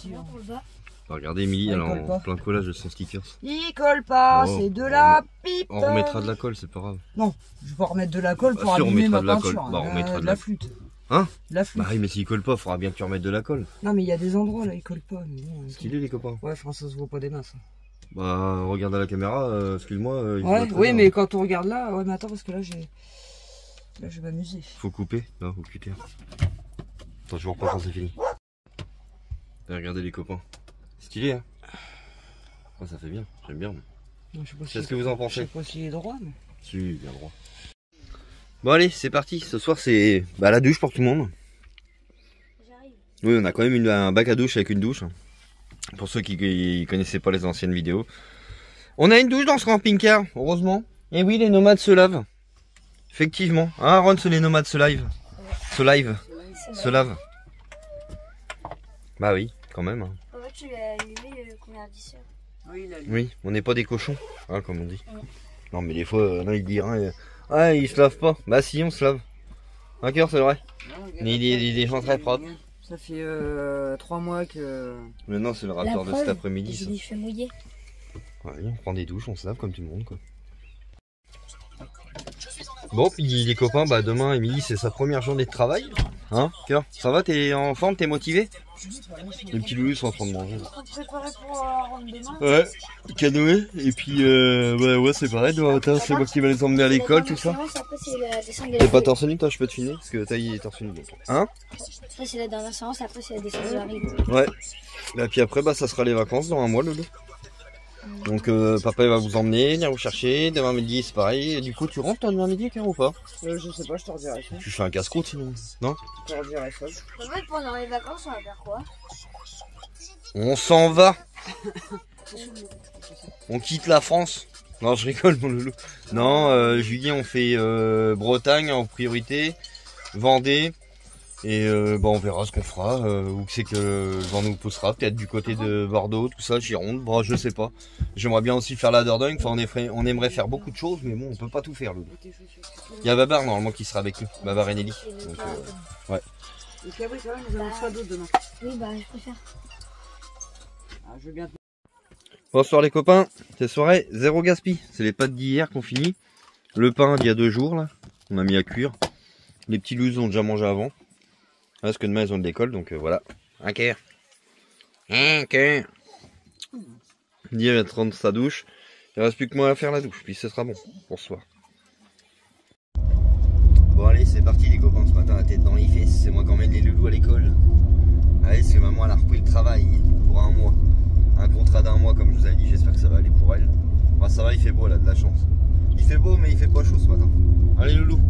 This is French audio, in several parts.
petit. Hein. Regardez, Émilie, elle est en plein collage de son stickers. Il colle pas, c'est de la pipe. On remettra de la colle, c'est pas grave. Non, je vais remettre de la colle pour si abîmer ma on mettra peinture. Bah, on mettra de la flûte. Hein? De la flûte. Bah oui, mais s'il colle pas, il faudra bien que tu remettes de la colle. Non, mais il y a des endroits là, il colle pas. Bon, stylé les copains. Ouais, je pense que ça se voit pas des masses. Bah, regarde à la caméra, excuse-moi. Ouais, oui, mais quand on regarde là, ouais, mais attends, parce que là, j'ai. Là, je vais m'amuser. Faut couper, là, au cutter. Attends, je vous reprends quand c'est fini. Regardez les copains. Stylé, hein? Oh, ça fait bien, j'aime bien. Qu'est-ce que vous en pensez? Je sais pas s'il est droit, mais. Si, bien droit. Bon, allez, c'est parti. Ce soir, c'est la douche pour tout le monde. J'arrive. Oui, on a quand même un bac à douche avec une douche. Pour ceux qui connaissaient pas les anciennes vidéos. On a une douche dans ce camping-car, heureusement. Et oui, les nomades se lavent. Effectivement. Hein, Ron, les nomades se lavent. Se lavent. Bah oui, quand même. Hein. En fait, tu l'as allumé le convertisseur. Oui, on n'est pas des cochons, hein, comme on dit. Non, mais des fois, là, il dit ah, il se lave pas. Bah si, on se lave. D'accord, c'est vrai. Mais il est des gens très propres. Ça fait 3 mois que... Maintenant, c'est le rapport de cet après-midi. J'ai dit, je fais mouiller. Ouais, on prend des douches, on se lave comme tout le monde, quoi. Bon, puis les copains, bah demain, Émilie, c'est sa première journée de travail. Hein, Cœur, ça va, t'es en forme, t'es motivé? Les petits loulous sont en train de manger. On se préparer pour rendre demain. Ouais, canoë, et puis ouais, c'est pareil, demain matin, c'est moi qui va les emmener à l'école, tout ça. T'es pas torse nu, toi, je peux te filmer, parce que taille est torse nu. Hein? Ça, c'est la dernière séance, après, c'est la descente de la rive. Ouais, et puis après, bah ça sera les vacances dans un mois, Loulou. Donc papa il va vous emmener, venir vous chercher, demain midi c'est pareil. Et du coup tu rentres toi demain midi Cœur ou pas? Je sais pas, je te redirai ça. Tu fais un casse-croûte sinon, non? Je te redirai ça. En fait, pendant les vacances, on va faire quoi? On s'en va. On quitte la France. Non je rigole mon loulou. Non, juillet on fait Bretagne en priorité, Vendée. Et bah on verra ce qu'on fera, où c'est que le vent nous poussera, peut-être du côté de Bordeaux, tout ça, Gironde, bon je sais pas. J'aimerais bien aussi faire la Dordogne, enfin on aimerait faire beaucoup de choses, mais bon on peut pas tout faire. Il y a Babar normalement qui sera avec nous, Babar et Nelly. Donc, ouais. Et puis après, quand même, nous allons faire d'autres demain. Oui, bah je préfère. Ah, je veux bien. Bonsoir les copains, cette soirée, zéro gaspille. C'est les pâtes d'hier qu'on finit. Le pain d'il y a 2 jours là, on a mis à cuire. Les petits loulous ont déjà mangé avant. Parce que demain ils ont de l'école, donc voilà. Un cœur. Un cœur. Dire va prendre sa douche. Il reste plus que moi à faire la douche, puis ce sera bon pour ce soir. Bon allez, c'est parti les copains, ce matin la tête dans les fesses. C'est moi qui emmène les loulous à l'école. Allez, parce que maman elle a repris le travail pour 1 mois. Un contrat d'1 mois comme je vous avais dit, j'espère que ça va aller pour elle. Enfin, ça va, il fait beau, elle a de la chance. Il fait beau mais il fait pas chaud ce matin. Allez loulou.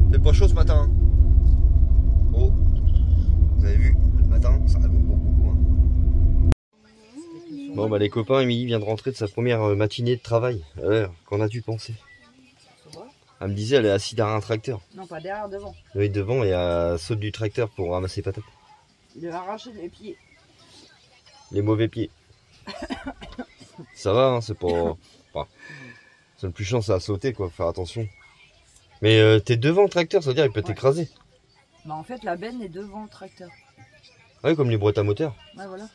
Il fait pas chaud ce matin. Hein. Oh, vous avez vu, le matin, ça répond beaucoup. Hein. Bon bah les copains, Émilie vient de rentrer de sa première matinée de travail. Qu'en as-tu pensé? Elle me disait elle est assise derrière un tracteur. Non, pas derrière, devant. Oui, devant et elle saute du tracteur pour ramasser les patates. Il a arraché les pieds. Les mauvais pieds. Ça va, hein, c'est pas... Enfin, c'est le plus chiant, c'est à sauter quoi, faut faire attention. Mais t'es devant le tracteur, ça veut dire qu'il peut t'écraser. Bah en fait la benne est devant le tracteur. Ah oui, comme les boîtes à moteur. Ouais voilà.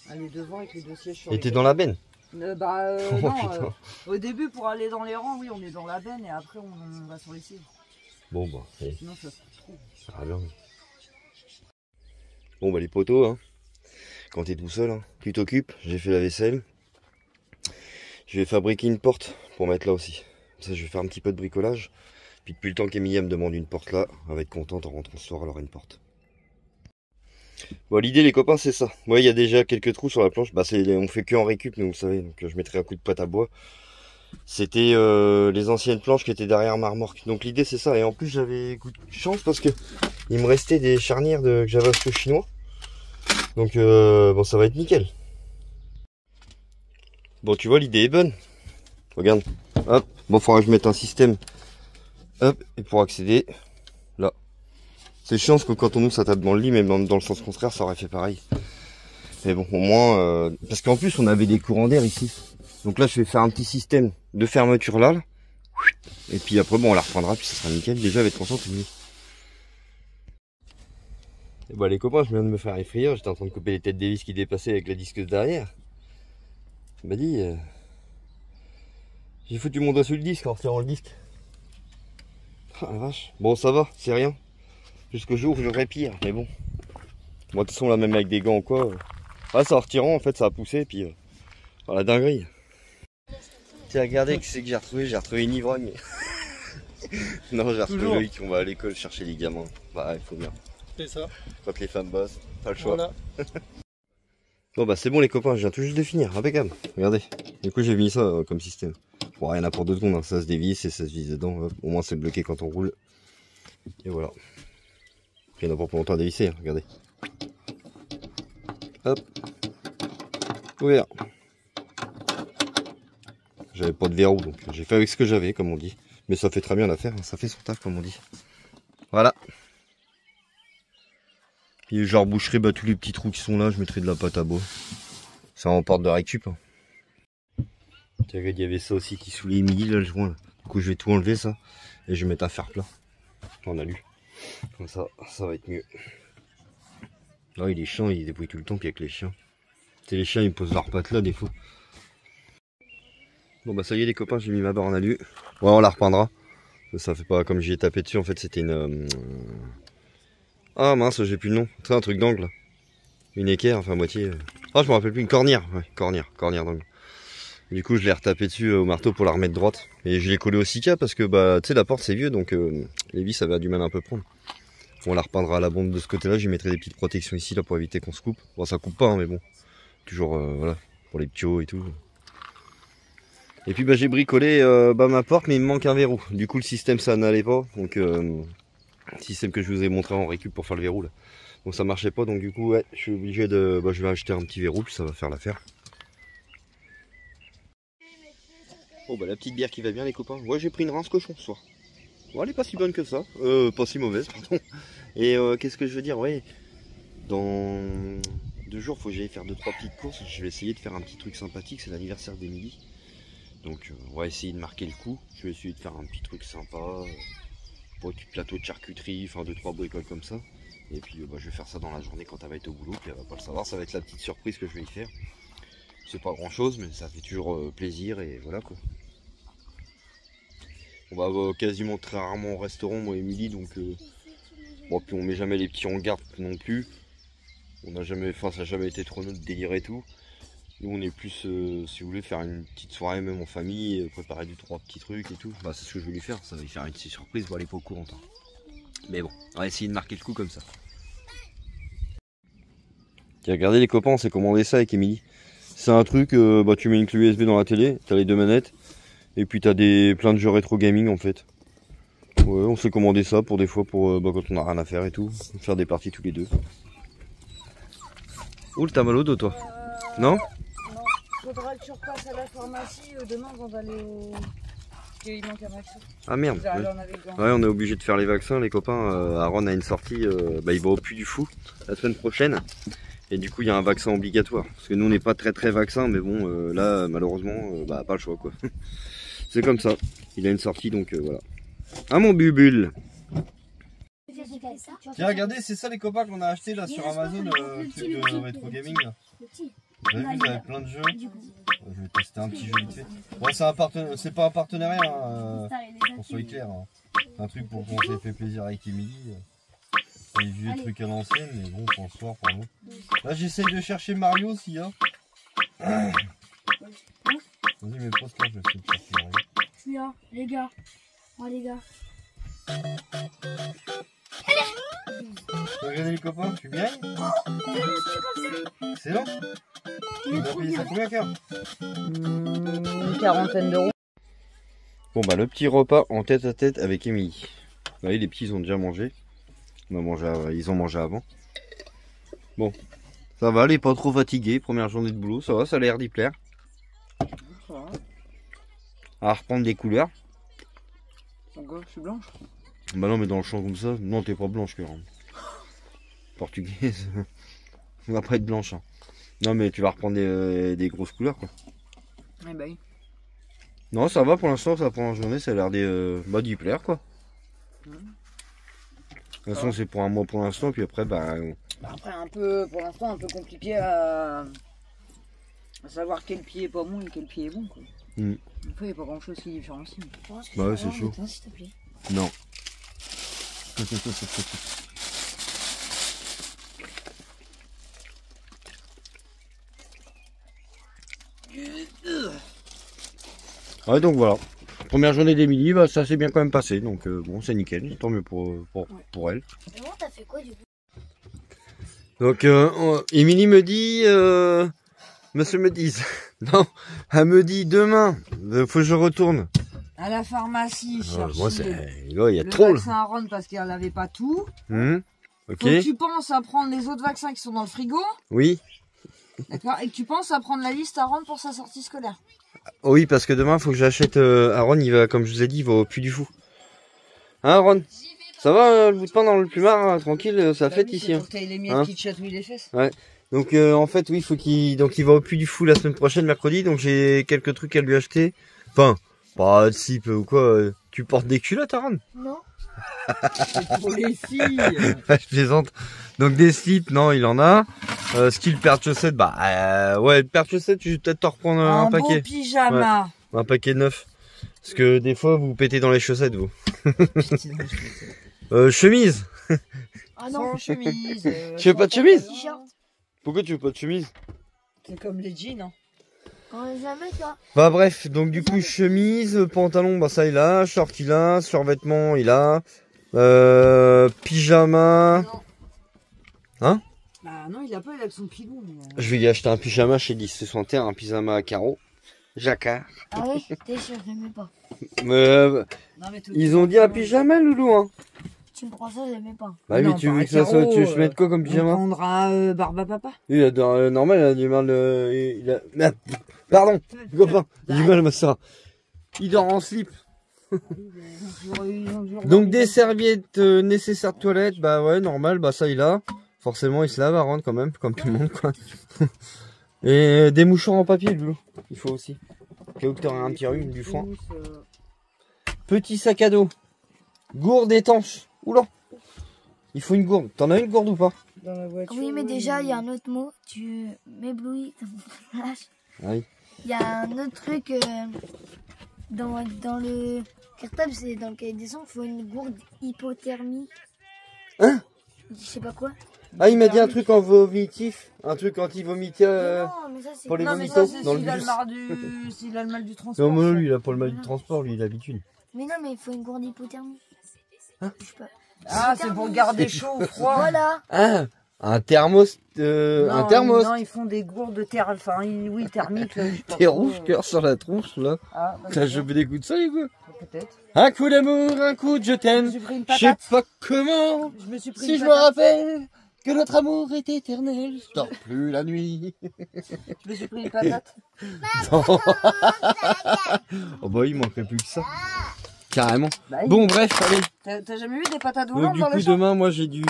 Elle est devant avec les 2 sièges sur Et les t'es dans la benne? Oh, non, au début pour aller dans les rangs, oui on est dans la benne et après on va sur les sièges. Bon bah, allez. Sinon ça se trouve. Ça va bien. Bon bah les poteaux, hein. Quand t'es tout seul, hein, tu t'occupes, j'ai fait la vaisselle. Je vais fabriquer une porte pour mettre là aussi. Ça je vais faire un petit peu de bricolage. Puis depuis le temps qu'Emilia me demande une porte là, elle va être contente en rentrant ce soir, elle aura une porte. Bon l'idée les copains c'est ça. Moi il y a déjà quelques trous sur la planche, bah on fait que en récup nous vous savez, donc je mettrai un coup de pâte à bois. C'était les anciennes planches qui étaient derrière ma remorque. Donc l'idée c'est ça, et en plus j'avais coup de chance parce que il me restait des charnières que j'avais acheté au chinois. Donc bon ça va être nickel. Bon tu vois l'idée est bonne. Regarde, hop, bon faudra que je mette un système. Hop, et pour accéder, là. C'est chiant parce que quand on ouvre ça tape dans le lit, mais dans le sens contraire ça aurait fait pareil. Mais bon, au moins, parce qu'en plus on avait des courants d'air ici. Donc là je vais faire un petit système de fermeture là. Et puis après bon on la reprendra, puis ça sera nickel. Déjà elle va être contente. Et bah les copains, je viens de me faire effrayer, j'étais en train de couper les têtes des vis qui dépassaient avec la disqueuse derrière. Il m'a dit, j'ai foutu mon doigt sur le disque en retirant le disque. Ah la vache. Bon ça va, c'est rien. Jusqu'au jour où je ferai pire, mais bon. Moi de toute façon là même avec des gants ou quoi. Ah ça en retirant en fait ça a poussé et puis la dinguerie. Tiens regardez que c'est que j'ai retrouvé une ivrogne. Non j'ai retrouvé Loïc, on va à l'école chercher les gamins. Bah il faut bien. C'est ça. Quand les femmes bossent, pas le choix. Voilà. Bon bah c'est bon les copains, je viens tout juste de finir, impeccable. Regardez. Du coup j'ai mis ça comme système. Bon rien à pour 2 secondes, hein. Ça se dévisse et ça se vise dedans. Hop. Au moins c'est bloqué quand on roule. Et voilà. Il y en a pour longtemps à dévisser, hein. Regardez. Hop. Ouvert. J'avais pas de verrou donc j'ai fait avec ce que j'avais comme on dit. Mais ça fait très bien l'affaire, hein. Ça fait son taf comme on dit. Voilà. Puis je reboucherai tous les petits trous qui sont là, je mettrai de la pâte à bois. Ça en porte de récup. Hein. Tiens, il y avait ça aussi qui saoulait Émilie là, le joint. Là. Du coup je vais tout enlever ça et je vais mettre à fer plat. On a lu. Comme ça va être mieux. Là il est chiant, il débrouille tout le temps puis avec les chiens. C'est les chiens ils me posent leurs pattes là des fois. Bon bah ça y est les copains, j'ai mis ma barre en alu. Ouais on la repeindra. Ça fait pas comme j'y ai tapé dessus, en fait c'était une... Ah mince j'ai plus le nom. C'est un truc d'angle. Une équerre, enfin moitié. Ah je me rappelle plus, une cornière. Ouais, cornière d'angle. Du coup je l'ai retapé dessus au marteau pour la remettre droite. Et je l'ai collé au Sika parce que bah tu sais la porte c'est vieux donc les vis ça va du mal à un peu prendre. On la repeindra à la bombe de ce côté là, j'y mettrai des petites protections ici là pour éviter qu'on se coupe. Bon ça coupe pas hein, mais bon. Toujours voilà, pour les petits hauts et tout. Et puis bah j'ai bricolé ma porte mais il me manque un verrou. Du coup le système ça n'allait pas. Donc système que je vous ai montré en récup pour faire le verrou là. Donc ça marchait pas donc du coup ouais je suis obligé de. Bah, je vais acheter un petit verrou puis ça va faire l'affaire. Bon bah la petite bière qui va bien les copains. Ouais j'ai pris une rince cochon ce soir. Bon, elle est pas si bonne que ça. Pas si mauvaise pardon. Et qu'est-ce que je veux dire, ouais. Dans 2 jours faut que j'aille faire 2-3 petites courses. Je vais essayer de faire un petit truc sympathique, c'est l'anniversaire d'Émilie. Donc on va essayer de marquer le coup. Je vais essayer de faire un petit truc sympa. Petit plateau de charcuterie, enfin 2-3 bricoles comme ça. Et puis bah, je vais faire ça dans la journée quand elle va être au boulot. Puis elle va pas le savoir, ça va être la petite surprise que je vais y faire. C'est pas grand chose mais ça fait toujours plaisir et voilà quoi. On va quasiment très rarement au restaurant moi et Émilie donc bon puis on met jamais les petits en garde non plus. On n'a jamais, enfin ça n'a jamais été trop notre délire et tout. Nous on est plus si vous voulez faire une petite soirée même en famille, préparer 2-3 petits trucs et tout. Bah c'est ce que je vais lui faire, ça va lui faire une petite surprise, bon elle est pas au courant. Hein. Mais bon, on va essayer de marquer le coup comme ça. Tiens regardez les copains, on s'est commandé ça avec Émilie. C'est un truc, bah tu mets une clé USB dans la télé, t'as les 2 manettes. Et puis t'as plein de jeux rétro gaming en fait. Ouais, on s'est commandé ça pour des fois pour quand on a rien à faire et tout. Faire des parties tous les 2. Oul, t'as mal au dos toi? Non? Non, faudra que tu repasses à la pharmacie demain avant d'aller au... Parce qu'il manque un vaccin. Ah merde. Ouais, on est obligé de faire les vaccins les copains. Aaron a une sortie, il va au Puy du Fou la semaine prochaine. Et du coup il y a un vaccin obligatoire. Parce que nous on n'est pas très vaccin mais bon là malheureusement pas le choix quoi. C'est comme ça, il a une sortie donc voilà. Ah mon bubule. Tiens regardez, c'est ça les copains qu'on a acheté là sur Amazon, le truc de rétro gaming là. Vous avez vu, vous avez plein de jeux. Je vais tester un petit jeu vite fait. Bon c'est pas un partenariat, hein, qu'on soit clair. Hein. C'est un truc pour qu'on s'est fait plaisir avec Émilie. C'est des vieux trucs à l'ancienne, mais bon pour le soir pour nous. Là j'essaye de chercher Mario s'il y a. Vas-y mais pose-toi, je vais essayer de chercher Mario. Je suis là, les gars. Oh les gars. Regardez les copains, tu suis bien. C'est long. Tu as payé ça combien Car Une quarantaine d'euros. Bon bah le petit repas en tête à tête avec Émilie. Bah, les petits ils ont déjà mangé. Ils ont mangé avant. Bon, ça va, elle est pas trop fatiguée. Première journée de boulot, ça va, ça a l'air d'y plaire. À reprendre des couleurs. Encore, je suis blanche. Bah non mais dans le champ comme ça, non t'es pas blanche Cœur. Portugaise, on va pas être blanche. Hein. Non mais tu vas reprendre des grosses couleurs quoi. Eh ben. Non ça va pour l'instant, ça prend la journée, ça a l'air d'y plaire quoi. toute façon, c'est pour un mois pour l'instant, puis après, bah... Après, un peu, pour l'instant, un peu compliqué à savoir quel pied est pas bon et quel pied est bon, quoi. Mm. Des fois, il n'y a pas grand chose qui différencie. Bah ouais, c'est chaud. S'il te plaît. Non. Ouais, donc voilà. Première journée d'Emilie, bah, ça s'est bien quand même passé, donc bon, c'est nickel, tant mieux pour elle. Et moi, t'as fait quoi du coup? Donc, Émilie me dit, monsieur me dise, non, elle me dit demain, faut que je retourne. À la pharmacie, chercher Moi, là, il y a le trop. Là. vaccin à Ron parce qu'elle n'avait pas tout. Ok. Faut que tu penses à prendre les autres vaccins qui sont dans le frigo. Oui. D'accord. Et que tu penses à prendre la liste à Ron pour sa sortie scolaire. Oui, parce que demain, faut que j'achète. Aaron, il va, comme je vous ai dit, il va au Puy du Fou. Hein, Aaron? Ça va, le bout de pain dans le plumard, hein, tranquille, ça fête ici. Pour que t'aies les miettes Hein qui te chatouillent les fesses. Ouais. Donc, en fait, oui, faut qu'il va au Puy du Fou la semaine prochaine, mercredi. Donc, j'ai quelques trucs à lui acheter. Enfin, pas de slip ou quoi. Tu portes des culottes, Aaron? Non. C'est pour les filles. Je plaisante. Donc, des slips, non, il en a. Skill paire de chaussettes, bah, ouais, paire de chaussettes, je vais peut-être t'en reprendre un beau paquet. pyjama. Ouais. Un paquet neuf. Parce que des fois, vous pétez dans les chaussettes, vous. Chemise. Ah non. Sans chemise. Tu veux pas de chemise? T-shirt. Pourquoi tu veux pas de chemise? C'est comme les jeans, hein. On les a mis, toi. Bah bref, donc du coup, chemise, pantalon, bah ça il a, short il a, survêtement il a, pyjama. Non. Hein? Bah non, il a pas, il a que son pilou. Mais... Je vais lui acheter un pyjama chez 1061, un pyjama à carreaux. Jacquard. Ah oui, t'es sûr, j'aimais pas. Non, mais Ils ont dit un pyjama, loulou, hein? Tu me prends ça, j'aimais pas. Bah oui, Non, tu pas veux un que ça soit, carreau, tu veux mettre quoi comme On pyjama? prendra Barbe à Papa. Il a, normal, il a du mal, il a, merde, pardon, copain, il a du mal à ma soeur. Il dort en slip. Donc des serviettes nécessaires de toilette, bah ouais, normal, bah ça il a. Forcément, il se lave à rendre quand même, comme tout le monde, quoi. Et des mouchoirs en papier, Loulou, il faut aussi. Au cas où tu aurais un petit rhume, du foin. Petit sac à dos. Gourde étanche. Oula. Il faut une gourde. T'en as une gourde ou pas? Dans la voiture. Oui, mais déjà, il y a un autre mot. Tu m'éblouis dans mon flash. Ah oui. Il y a un autre truc dans le cartable, c'est dans le cahier des sons, il faut une gourde hypothermie. Hein? Je sais pas quoi. Ah, il m'a dit un truc en vomitif. Un truc anti-vomitif Non, mais ça, c'est pour les Non, mais vomitos ça, c'est dans le s'il a le bus. mal du... s'il a le mal du transport. Non, mais ça. lui, il a pas le mal du transport, lui, il a l'habitude. Mais non, mais il faut une gourde hypothermie. Hein? Je sais pas. Ah, c'est pour garder chaud ou froid. Voilà. Ah, un thermos, Non, un thermos. Non, ils font des gourdes de terre, enfin, oui, thermiques. Là, je sais pas T'es trop, rouge, cœur sur la tronche, là. Ah, bah, T'as chopé des coups de soleil, quoi. peut-être. Un coup d'amour, un coup de je Je me t'aime. suis pris une Je sais patate. pas comment. Je me suis pris Si une je me patate. rappelle que notre amour est éternel, je dors plus la nuit. Je me suis pris une patate. Non. Oh bah il manquerait plus que ça. Carrément. Bah, oui. Bon bref, allez. T'as jamais vu des patates Donc volantes du dans coup les champs? demain moi j'ai du...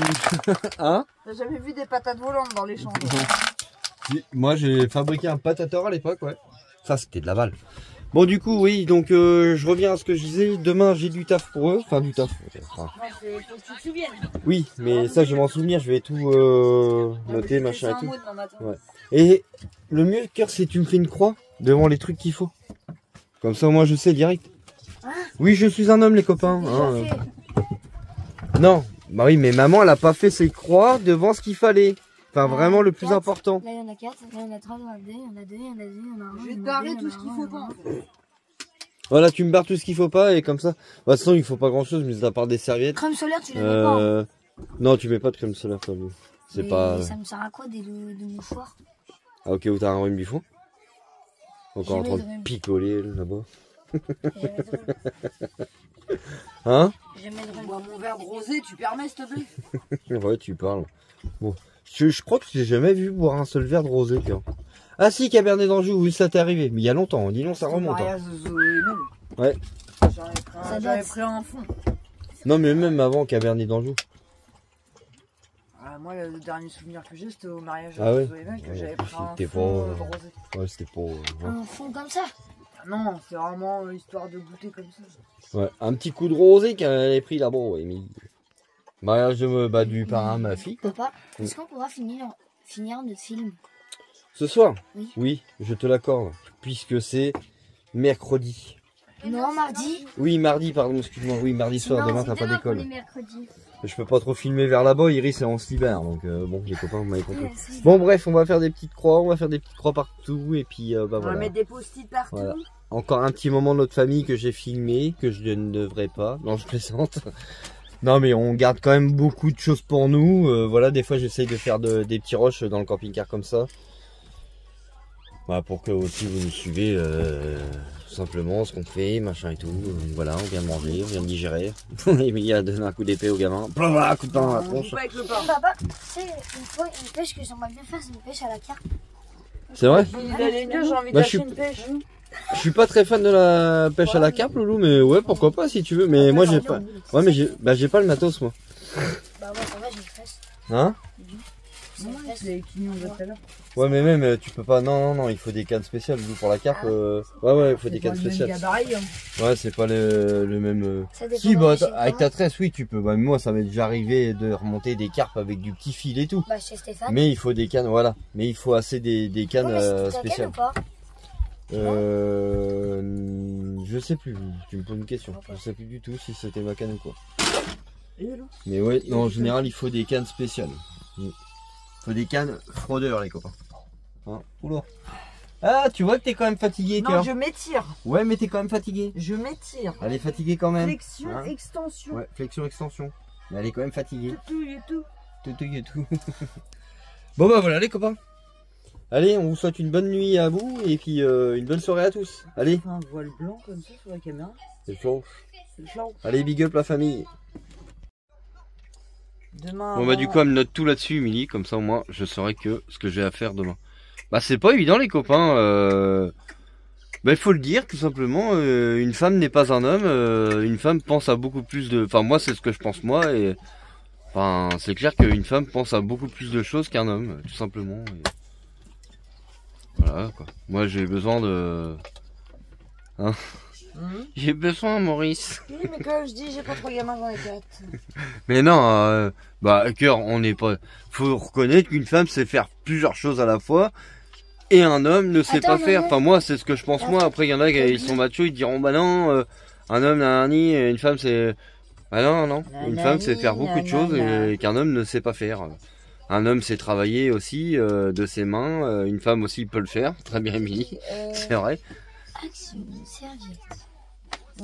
Hein? T'as jamais vu des patates volantes dans les champs? Moi j'ai fabriqué un patateur à l'époque, ouais. Ça c'était de la balle. Bon du coup oui, donc je reviens à ce que je disais. Demain j'ai du taf pour eux. Enfin du taf. Enfin, Non, faut que tu te souviennes. oui, mais ça je vais m'en souvenir, je vais tout noter, machin et tout. Ouais. Et le mieux, cœur, c'est que tu me fais une croix devant les trucs qu'il faut. Comme ça, moi, je sais direct. Oui, je suis un homme, les copains. Hein, Déjà fait. Non, bah oui, mais maman, elle a pas fait ses croix devant ce qu'il fallait. Enfin, vraiment le plus 4. important. Là, il y en a 4, là, il y en a 3, il y en a 2, il y en a 2, il y en a 2, il y en a 1. Je vais te barrer tout ce qu'il faut pas. En fait. Voilà, tu me barres tout ce qu'il faut pas et comme ça. Bah, de toute façon, il faut pas grand chose, mais à part des serviettes. Crème solaire, tu la mets pas. Hein. Non, tu mets pas de crème solaire, toi, lui. C'est Mais pas. ça me sert à quoi des mouchoirs? Ah, ok, où t'as un rhume bifon? Encore en Jamais train de rhume. de picoler là-bas. Jamais de rhume. Hein? Jamais de rhume. Bois mon verre de rosé, tu permets, s'il te plaît? Ouais, tu parles. Bon, je crois que j'ai jamais vu boire un seul verre de rosé, quoi. Ah si, Cabernet d'Anjou, oui, ça t'est arrivé. Mais il y a longtemps, dis donc, ça remonte. Hein. Mariage de Zoé, même. Ouais. Ça J'avais date. pris un fond. Non, mais même avant Cabernet d'Anjou. Ah, moi, le dernier souvenir que j'ai, c'était au mariage Ah de ouais? Zoé, que Ouais, j'avais pris un c'était fond pas- de rosé. Ouais, c'était pour... ouais. Un fond comme ça. Ah non, c'est vraiment histoire de goûter comme ça. Ouais, un petit coup de rosé qu'elle avait pris là-bas, ouais, mais... Mariage du parrain, ma fille. Quoi. Papa, est-ce qu'on pourra finir notre film? Ce soir? Oui. Oui, je te l'accorde. Puisque c'est mercredi. Non, mardi. Oui, mardi, pardon, excuse-moi. Oui, mardi soir, demain t'as pas d'école. Mercredi. Je peux pas trop filmer vers là-bas, Iris est en slibert, donc bon, les copains, vous m'avez compris. Bon, bref, on va faire des petites croix, partout, et puis On voilà. va mettre des post-it partout. Voilà. Encore un petit moment de notre famille que j'ai filmé, que je ne devrais pas. Non, je plaisante. Non, mais on garde quand même beaucoup de choses pour nous. Voilà, des fois j'essaye de faire des petits rushs dans le camping-car comme ça. Voilà, pour que aussi vous nous suivez tout simplement ce qu'on fait, machin et tout. Voilà, on vient de manger, on vient de digérer. Emilie a donné un coup d'épée au gamin. Voilà, coup de pain à la tronche. Avec le pain. Papa, tu sais, une fois, une pêche que j'aimerais bien faire, c'est une pêche à la carpe. C'est vrai? L'année 2, j'ai envie Bah, d'acheter une pêche. Je suis pas très fan de la pêche à la carpe, Loulou, mais ouais, pourquoi pas si tu veux. Mais moi j'ai pas. Ouais, mais j'ai pas le matos, moi. Bah ouais, ça va, j'ai une fraise. Hein? C'est les quignons de tout à l'heure. Ouais, mais même tu peux pas. Non, il faut des cannes spéciales, Loulou, pour la carpe. Ouais, il faut des cannes spéciales. Ouais, c'est pas le même. Si, bah avec ta tresse, oui, tu peux. Bah, moi, ça m'est déjà arrivé de remonter des carpes avec du petit fil et tout. Bah, chez Stéphane. Mais il faut des cannes, voilà. Mais il faut assez des cannes spéciales. Ou pas? Je sais plus, tu me poses une question. Je sais plus du tout si c'était ma canne ou quoi. Mais ouais, non, en général, il faut des cannes spéciales. Il faut des cannes fraudeurs, les copains. Hein? Oula. Ah, tu vois que t'es quand même fatigué, Non, cœur. je m'étire. Ouais, mais t'es quand même fatigué. Je m'étire. Elle est fatiguée quand même. Flexion, Hein? extension. Ouais, flexion, extension. Mais elle est quand même fatiguée. Tout et tout. Tout et tout. Bon bah voilà les copains. Allez, on vous souhaite une bonne nuit à vous et puis une bonne soirée à tous. Allez. Un voile blanc comme ça sur la caméra. C'est flanche. C'est flanc. Allez, big up la famille. Demain. Bon bah du coup elle me note tout là-dessus, Émilie, comme ça moi je saurai que ce que j'ai à faire demain. Bah c'est pas évident les copains. Bah il faut le dire tout simplement. Une femme n'est pas un homme. Une femme pense à beaucoup plus de. Enfin moi c'est ce que je pense moi et. Enfin c'est clair qu'une femme pense à beaucoup plus de choses qu'un homme, tout simplement. Et... Voilà quoi. Moi j'ai besoin de. Hein? J'ai besoin, Maurice. Oui, mais quand je dis j'ai pas 3 gamins, j'en ai 4. Mais non, bah cœur, on n'est pas. Faut reconnaître qu'une femme sait faire plusieurs choses à la fois et un homme ne sait pas faire. Enfin moi, c'est ce que je pense moi. Après, il y en a qui sont machos, ils diront bah non, un homme nani, une femme c'est. Bah non, une femme sait faire beaucoup de choses et qu'un homme ne sait pas faire. Un homme sait travailler aussi de ses mains. Une femme aussi peut le faire. Très bien, Émilie. C'est vrai. Action, serviette.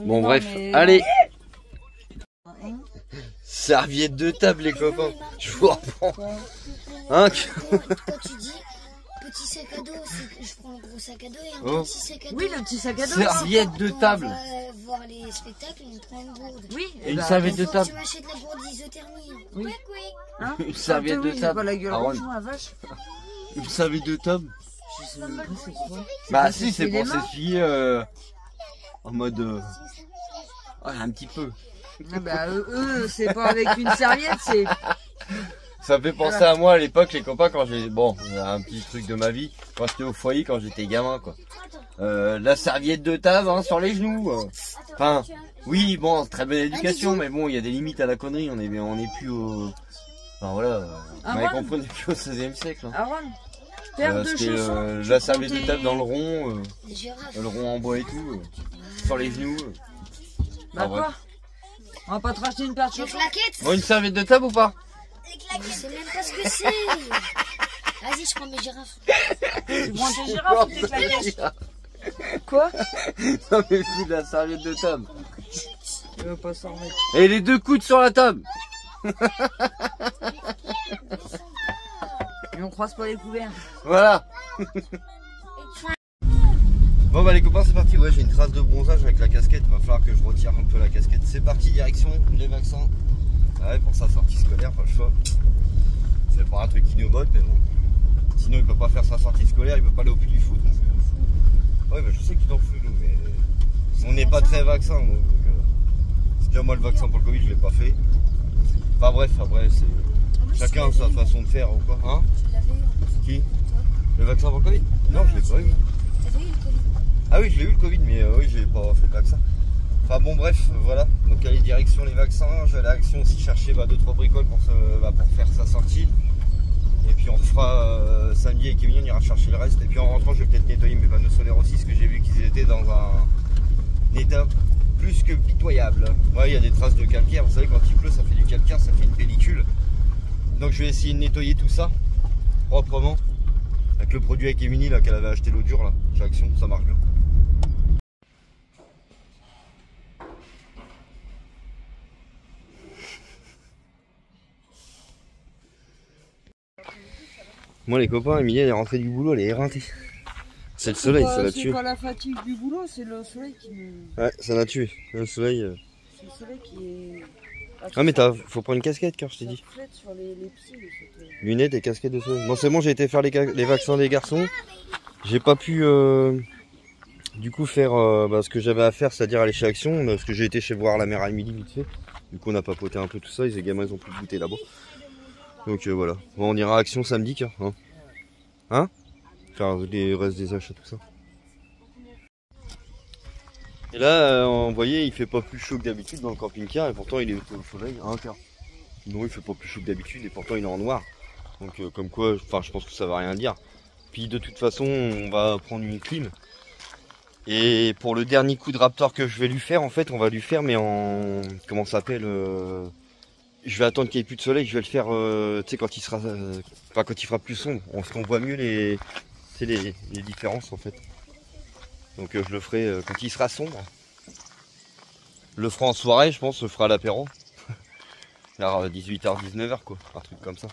Bon, bref, allez. Serviette de table, les copains. Je vous reprends. Hein, Quand tu dis petit sac à dos, c'est que je prends le gros sac à dos et un petit sac à dos. Oui, le petit sac à dos. serviette de table. On va voir les spectacles, on prend une gourde. Oui. Et une serviette de table. Tu m'achètes la gourde d'isothermie. Oui. Hein? Une serviette de J'ai table. pas la gueule Aaron. rouge, la vache. Une serviette de table. Je sais même pas c'est quoi. Bah si, c'est pour les mains. s'essuyer en mode... ouais, un petit peu. Ah bah eux, c'est pas avec une serviette, c'est... Ça me fait penser à moi à l'époque, les copains, quand j'ai... Bon, un petit truc de ma vie. Quand j'étais au foyer, quand j'étais gamin, quoi. La serviette de table, hein, sur les genoux. Enfin, oui, bon, très bonne éducation, mais bon, il y a des limites à la connerie. On est plus au... Enfin voilà, vous m'avez compris, on est plus au 16e siècle. Hein. Aaron, paire de C'était chaussons. la serviette de table dans le rond, Des girafes. le rond en bois et tout, sur les genoux. Bah ouais. quoi? On va pas te racheter une paire de Des chaussons? claquettes. Bon, une serviette de table ou pas? Je sais même pas ce que c'est. Vas-y, je prends mes girafes. Tu prends tes girafes ou tes claquettes? Quoi? Non mais fous de la serviette de table. Tu vas pas s'en remettre. Et les deux coudes sur la table. Et on croise pas les couverts. Voilà. Bon bah les copains, c'est parti. Ouais, j'ai une trace de bronzage avec la casquette. Il va falloir que je retire un peu la casquette. C'est parti, direction les vaccins. Ouais, pour sa sortie scolaire, pas le choix. C'est pas un truc qui nous botte, mais bon. Sinon il peut pas faire sa sortie scolaire, il peut pas aller au puits du foot. Donc, ouais, bah, je sais qu'il t'en fout, nous, mais on n'est pas très vaccin. Donc, c'est déjà moi le vaccin pour le Covid, je l'ai pas fait. Enfin bref, après c'est chacun sa façon de faire ou quoi. Hein? Tu l'avais eu. Qui? Le vaccin pour le Covid? Non, je l'ai pas eu. T'avais eu le Covid. Ah oui, je l'ai eu le Covid, mais oui, j'ai pas fait le vaccin. Enfin bon bref, voilà. Donc allez direction les vaccins. Je vais à l'action aussi chercher 2-3 bricoles pour faire sa sortie. Et puis on fera samedi avec Kevin, on ira chercher le reste. Et puis en rentrant, je vais peut-être nettoyer mes panneaux solaires aussi, parce que j'ai vu qu'ils étaient dans un état plus que pitoyable. Ouais, il y a des traces de calcaire. Vous savez, quand il pleut, ça fait du calcaire, ça fait une pellicule. Donc je vais essayer de nettoyer tout ça proprement avec le produit avec Emily là qu'elle avait acheté l'autre jour là. Chez Action, ça marche bien. Moi les copains, Emilie elle est rentrée du boulot, elle est éreintée. C'est le soleil, ça l'a tué. C'est pas la fatigue du boulot, c'est le soleil qui me... Ouais, ça l'a tué. Le soleil. C'est le soleil qui est... Ah mais faut prendre une casquette car je t'ai dit. Sur les pieds, Lunettes et casquette de soleil. Bon c'est bon, j'ai été faire les vaccins des garçons. J'ai pas pu du coup faire ce que j'avais à faire, c'est-à-dire aller chez Action, parce que j'ai été chez voir la mère à Emilie vite fait. Du coup on a papoté un peu tout ça, les gamins ils ont pu goûter là-bas. Donc voilà. Bon, on ira à Action samedi car. Hein faire les restes des achats, tout ça. Et là, vous voyez, il fait pas plus chaud que d'habitude dans le camping-car et pourtant il est au soleil à un quart. Non, il fait pas plus chaud que d'habitude et pourtant il est en noir. Donc comme quoi, je pense que ça va rien dire. Puis de toute façon, on va prendre une clim. Et pour le dernier coup de Raptor que je vais lui faire, en fait, on va lui faire mais en... Comment ça s'appelle je vais attendre qu'il n'y ait plus de soleil, je vais le faire tu sais quand il sera... quand il fera plus sombre. On voit mieux les différences en fait. Donc je le ferai quand il sera sombre. Je le fera en soirée, je pense, je le fera à l'apéro. Vers 18h, 19h quoi, un truc comme ça.